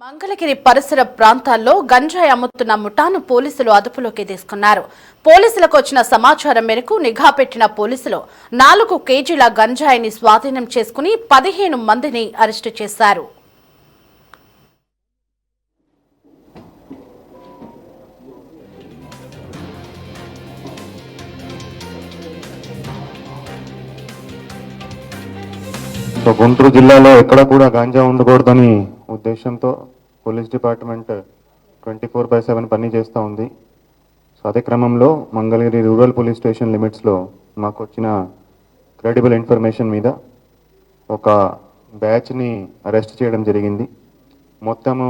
మంగళగిరి పరిసర ప్రాంతాల్లో గంజాయి అమ్ముతున్న ముఠాను పోలీసులు అదుపులోకి తీసుకున్నారు. పోలీసులకు వచ్చిన సమాచారం మేరకు నిఘా పెట్టిన పోలీసులు 4 కేజీల గంజాయిని స్వాధీనం చేసుకుని 15 మందిని అరెస్టు చేశారు. గుంటూరు జిల్లాలో ఎక్కడ కూడా గాంజా ఉండకూడదని ఉద్దేశంతో పోలీస్ డిపార్ట్మెంట్ 24/7 పని చేస్తూ ఉంది. సో అదే క్రమంలో మంగళగిరి రూరల్ పోలీస్ స్టేషన్ లిమిట్స్లో మాకు వచ్చిన క్రెడిబుల్ ఇన్ఫర్మేషన్ మీద ఒక బ్యాచ్ని అరెస్ట్ చేయడం జరిగింది. మొత్తము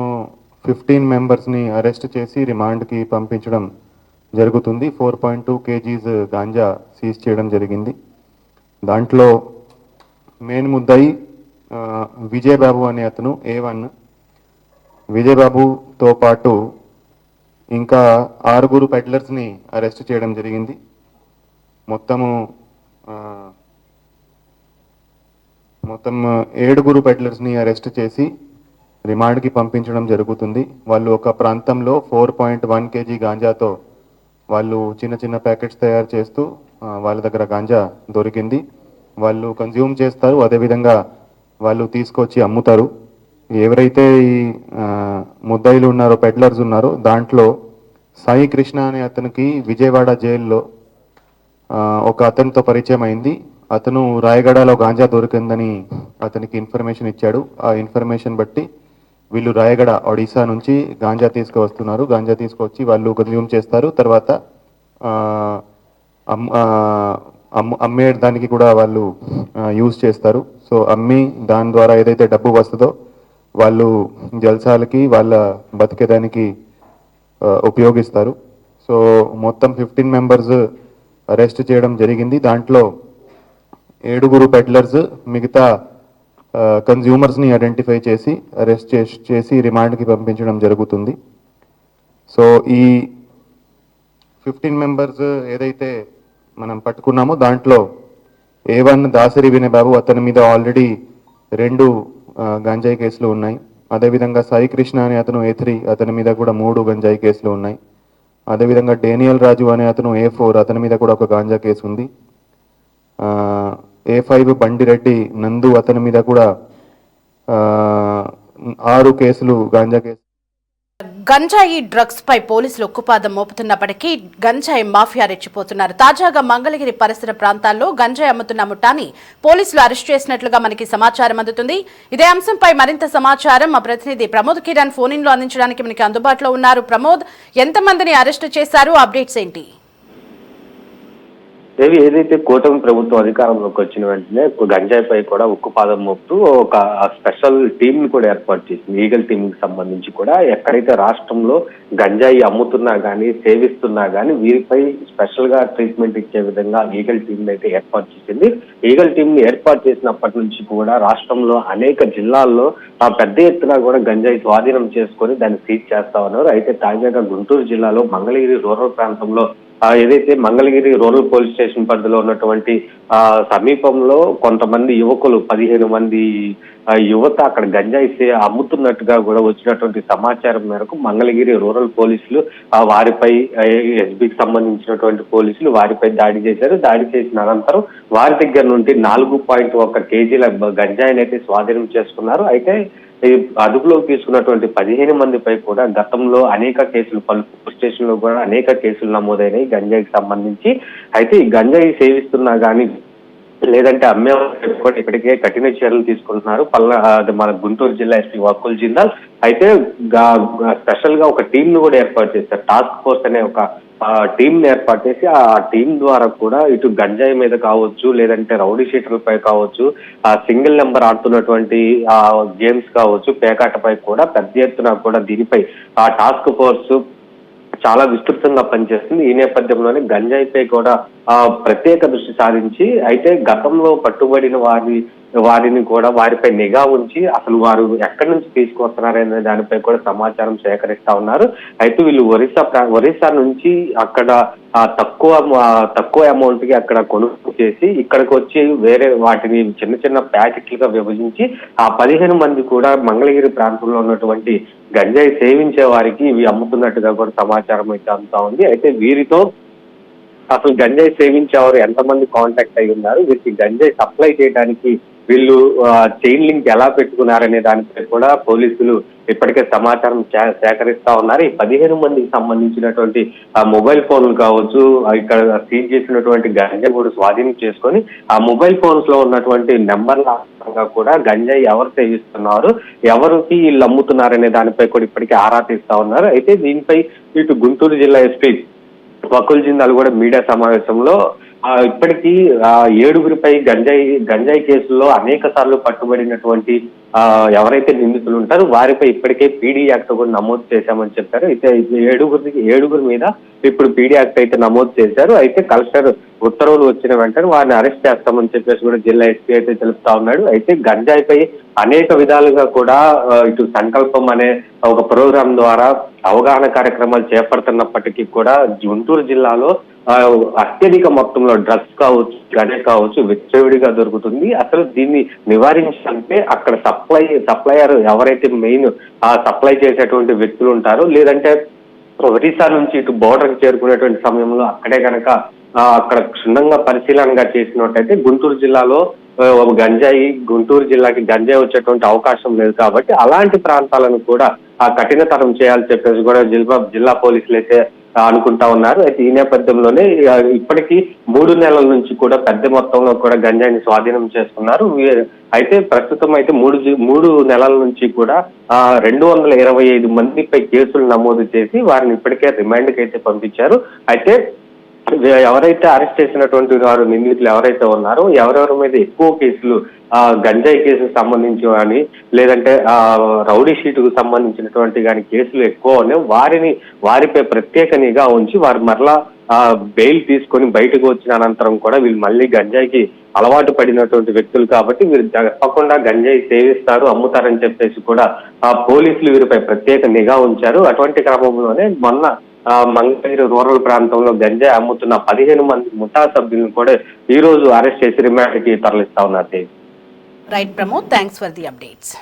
15 మెంబర్స్ని అరెస్ట్ చేసి రిమాండ్కి పంపించడం జరుగుతుంది. 4.2 kgs గాంజా సీజ్ చేయడం జరిగింది. దాంట్లో మెయిన్ ముద్దాయి విజయబాబు అనే అతను A1. విజయబాబుతో పాటు ఇంకా 6 పెడ్లర్స్ని అరెస్ట్ చేయడం జరిగింది. మొత్తం 7 పెడ్లర్స్ని అరెస్ట్ చేసి రిమాండ్కి పంపించడం జరుగుతుంది. వాళ్ళు ఒక ప్రాంతంలో 4.1 kg గాంజాతో వాళ్ళు చిన్న చిన్న ప్యాకెట్స్ తయారు చేస్తూ వాళ్ళ దగ్గర గాంజా దొరికింది. వాళ్ళు కన్జ్యూమ్ చేస్తారు, అదేవిధంగా వాళ్ళు తీసుకొచ్చి అమ్ముతారు. ఎవరైతే ఈ ముద్దాయిలు ఉన్నారో, పెడ్లర్స్ ఉన్నారో, దాంట్లో సాయి కృష్ణ అనే అతనికి విజయవాడ జైల్లో ఒక అతనితో పరిచయం అయింది. అతను రాయగడలో గాంజా దొరికిందని అతనికి ఇన్ఫర్మేషన్ ఇచ్చాడు. ఆ ఇన్ఫర్మేషన్ బట్టి వీళ్ళు రాయగడ ఒడిశా నుంచి గాంజా తీసుకువస్తున్నారు. గాంజా తీసుకొచ్చి వాళ్ళు కన్జ్యూమ్ చేస్తారు, తర్వాత అమ్మేయడానికి కూడా వాళ్ళు యూజ్ చేస్తారు. సో అమ్మి దాని ద్వారా ఏదైతే డబ్బు వస్తుందో వాళ్ళు జల్సాలకి వాళ్ళ బతికేదానికి ఉపయోగిస్తారు. సో మొత్తం 15 మెంబర్స్ అరెస్ట్ చేయడం జరిగింది. దాంట్లో 7 పెడ్లర్స్, మిగతా కన్జ్యూమర్స్ని ఐడెంటిఫై చేసి అరెస్ట్ చేసి రిమాండ్కి పంపించడం జరుగుతుంది. సో ఈ 15 మెంబర్స్ ఏదైతే మనం పట్టుకున్నామో దాంట్లో A1 దాసరి వినయబాబు, అతని మీద ఆల్రెడీ 2 గంజాయి కేసులు ఉన్నాయి. అదేవిధంగా సాయి కృష్ణ అనే అతను A3, అతని మీద కూడా 3 గంజాయి కేసులు ఉన్నాయి. అదేవిధంగా డేనియల్ రాజు అనే అతను A4, అతని మీద కూడా ఒక గాంజా కేసు ఉంది. A5 బండిరెడ్డి నందు, అతని మీద కూడా 6 కేసులు గాంజా కేసు. గంజాయి డ్రగ్స్ పై పోలీసులు ఉక్కుపాదం మోపుతున్నప్పటికీ గంజాయి మాఫియా రెచ్చిపోతున్నారు. తాజాగా మంగళగిరి పరిసర ప్రాంతాల్లో గంజాయి అమ్ముతున్న ముఠాని పోలీసులు అరెస్ట్ చేసినట్లుగా మనకి సమాచారం అందుతుంది. ఇదే అంశంపై మరింత సమాచారం మా ప్రతినిధి ప్రమోద్ కిరణ్ ఫోన్ ఇన్ లో అందించడానికి మనకి అందుబాటులో ఉన్నారు. ప్రమోద్, ఎంతమందిని అరెస్ట్ చేశారు? అప్డేట్స్ ఏంటి? దేవి, ఏదైతే కూటమి ప్రభుత్వం అధికారంలోకి వచ్చిన వెంటనే గంజాయిపై కూడా ఉక్కుపాదం మోపుతూ ఒక స్పెషల్ టీమ్ ని కూడా ఏర్పాటు చేసింది. ఈగల్ టీమ్ కి సంబంధించి కూడా ఎక్కడైతే రాష్ట్రంలో గంజాయి అమ్ముతున్నా గానీ, సేవిస్తున్నా గానీ వీరిపై స్పెషల్ గా ట్రీట్మెంట్ ఇచ్చే విధంగా ఈగల్ టీమ్ అయితే ఏర్పాటు చేసింది. ఈగల్ టీమ్ ని ఏర్పాటు చేసినప్పటి నుంచి కూడా రాష్ట్రంలో అనేక జిల్లాల్లో పెద్ద ఎత్తున కూడా గంజాయి స్వాధీనం చేసుకొని దాన్ని సీజ్ చేస్తా ఉన్నారు. అయితే తాజాగా గుంటూరు జిల్లాలో మంగళగిరి రూరల్ ప్రాంతంలో ఏదైతే మంగళగిరి రూరల్ పోలీస్ స్టేషన్ పరిధిలో ఉన్నటువంటి సమీపంలో కొంతమంది యువకులు 15 మంది యువత అక్కడ గంజాయి అమ్ముతున్నట్టుగా కూడా వచ్చినటువంటి సమాచారం మేరకు మంగళగిరి రూరల్ పోలీసులు వారిపై ఎస్బీకి సంబంధించినటువంటి పోలీసులు వారిపై దాడి చేశారు. దాడి చేసిన అనంతరం వారి దగ్గర నుండి 4.1 కేజీల గంజాయిని అయితే స్వాధీనం చేసుకున్నారు. అయితే అదుపులోకి తీసుకున్నటువంటి 15 మందిపై కూడా గతంలో అనేక కేసులు, పలు పోలీస్ స్టేషన్ లో కూడా అనేక కేసులు నమోదైనాయి గంజాయికి సంబంధించి. అయితే ఈ గంజాయి సేవిస్తున్నా గానీ లేదంటే అమ్మే కూడా ఇప్పటికే కఠిన చర్యలు తీసుకుంటున్నారు మన గుంటూరు జిల్లా ఎస్పీ వకుల్ జిందాల్. అయితే స్పెషల్ గా ఒక టీం ను కూడా ఏర్పాటు చేశారు. టాస్క్ ఫోర్స్ అనే ఒక టీం ని ఏర్పాటు చేసి ఆ టీం ద్వారా కూడా ఇటు గంజాయి మీద కావచ్చు, లేదంటే రౌడీ షీటర్లపై కావచ్చు, సింగిల్ నెంబర్ ఆడుతున్నటువంటి గేమ్స్ కావచ్చు, పేకాటపై కూడా పెద్ద ఎత్తున కూడా దీనిపై ఆ టాస్క్ ఫోర్స్ చాలా విస్తృతంగా పనిచేస్తుంది. ఈ నేపథ్యంలోనే గంజాయిపై కూడా ప్రత్యేక దృష్టి సారించి అయితే గతంలో పట్టుబడిన వారిని కూడా వారిపై నిఘా ఉంచి అసలు వారు ఎక్కడి నుంచి తీసుకొస్తున్నారనే దానిపై కూడా సమాచారం సేకరిస్తా ఉన్నారు. అయితే వీళ్ళు ఒరిస్సా నుంచి అక్కడ తక్కువ అమౌంట్ కి అక్కడ కొనుగోలు చేసి ఇక్కడికి వచ్చి వేరే వాటిని చిన్న చిన్న ప్యాకెట్లుగా విభజించి ఆ 15 మంది కూడా మంగళగిరి ప్రాంతంలో ఉన్నటువంటి గంజాయి సేవించే వారికి ఇవి అమ్ముతున్నట్టుగా కూడా సమాచారం అయితే అందుతా ఉంది. అయితే వీరితో అసలు గంజాయి సేవించేవారు ఎంతమంది కాంటాక్ట్ అయి ఉన్నారు, వీరికి గంజాయి సప్లై చేయడానికి వీళ్ళు చైన్ లింక్ ఎలా పెట్టుకున్నారనే దానిపై కూడా పోలీసులు ఇప్పటికే సమాచారం సేకరిస్తా ఉన్నారు. ఈ 15 మందికి సంబంధించినటువంటి మొబైల్ ఫోన్లు కావచ్చు, ఇక్కడ సీజ్ చేసినటువంటి గంజాయి కూడా స్వాధీనం చేసుకొని ఆ మొబైల్ ఫోన్స్ లో ఉన్నటువంటి నెంబర్ల ఆధారంగా కూడా గంజాయి ఎవరు సేవిస్తున్నారు, ఎవరికి వీళ్ళు అమ్ముతున్నారనే దానిపై కూడా ఇప్పటికే ఆరా తీస్తా ఉన్నారు. అయితే దీనిపై ఇటు గుంటూరు జిల్లా ఎస్పీ వకుల్ జిందాల్ కూడా మీడియా సమావేశంలో ఇప్పటికీ 7గురిపై గంజాయి కేసుల్లో అనేక సార్లు పట్టుబడినటువంటి ఎవరైతే నిందితులు ఉంటారో వారిపై ఇప్పటికే పీడీ యాక్ట్ కూడా నమోదు చేశామని చెప్పారు. అయితే ఏడుగురి మీద ఇప్పుడు పీడీ యాక్ట్ అయితే నమోదు చేశారు. అయితే కలెక్టర్ ఉత్తర్వులు వచ్చిన వెంటనే వారిని అరెస్ట్ చేస్తామని చెప్పేసి కూడా జిల్లా ఎస్పీ అయితే తెలుపుతా ఉన్నాడు. అయితే గంజాయిపై అనేక విధాలుగా కూడా ఇటు సంకల్పం అనే ఒక ప్రోగ్రాం ద్వారా అవగాహన కార్యక్రమాలు చేపడుతున్నప్పటికీ కూడా గుంటూరు జిల్లాలో అత్యధిక మొత్తంలో డ్రగ్స్ కావచ్చు, గంజాయి కావచ్చు విచ్చలవిడిగా దొరుకుతుంది. అసలు దీన్ని నివారించాలంటే అక్కడ సప్లయర్ ఎవరైతే మెయిన్ సప్లై చేసేటువంటి వ్యక్తులు ఉంటారో, లేదంటే ఒరిస్సా నుంచి ఇటు బోర్డర్ చేరుకునేటువంటి సమయంలో అక్కడే కనుక అక్కడ క్షుణ్ణంగా పరిశీలనగా చేసినట్టయితే గుంటూరు జిల్లాలో గుంటూరు జిల్లాకి గంజాయి వచ్చేటువంటి అవకాశం లేదు. కాబట్టి అలాంటి ప్రాంతాలను కూడా కఠినతరం చేయాలని చెప్పేసి కూడా జిల్లా పోలీసులు అయితే అనుకుంటా ఉన్నారు. అయితే ఈ నేపథ్యంలోనే ఇప్పటికీ 3 నెలల నుంచి కూడా పెద్ద మొత్తంలో కూడా గంజాయిని స్వాధీనం చేసుకున్నారు. అయితే ప్రస్తుతం అయితే 3 నెలల నుంచి కూడా 225 మందిపై కేసులు నమోదు చేసి వారిని ఇప్పటికే రిమాండ్కి అయితే పంపించారు. అయితే ఎవరైతే అరెస్ట్ చేసినటువంటి వారు నిందితులు ఎవరైతే ఉన్నారో ఎవరెవరి మీద ఎక్కువ కేసులు గంజాయి కేసుకు సంబంధించి కానీ, లేదంటే రౌడీ షీటుకు సంబంధించినటువంటి కానీ కేసులు ఎక్కువ ఉన్నాయి, వారిపై ప్రత్యేక నిఘా ఉంచి వారు మరలా బెయిల్ తీసుకొని బయటకు వచ్చిన అనంతరం కూడా వీళ్ళు మళ్ళీ గంజాయికి అలవాటు పడినటువంటి వ్యక్తులు కాబట్టి వీరు తప్పకుండా గంజాయి సేవిస్తారు, అమ్ముతారని చెప్పేసి కూడా పోలీసులు వీరిపై ప్రత్యేక నిఘా ఉంచారు. అటువంటి క్రమంలోనే మొన్న మంగళగిరి రూరల్ ప్రాంతంలో గంజాయి అమ్ముతున్న 15 మంది ముఠా సభ్యులను కూడా ఈ రోజు అరెస్ట్ చేసి రిమాండ్కి తరలిస్తా ఉన్నారు. Right Pramod, thanks for the updates.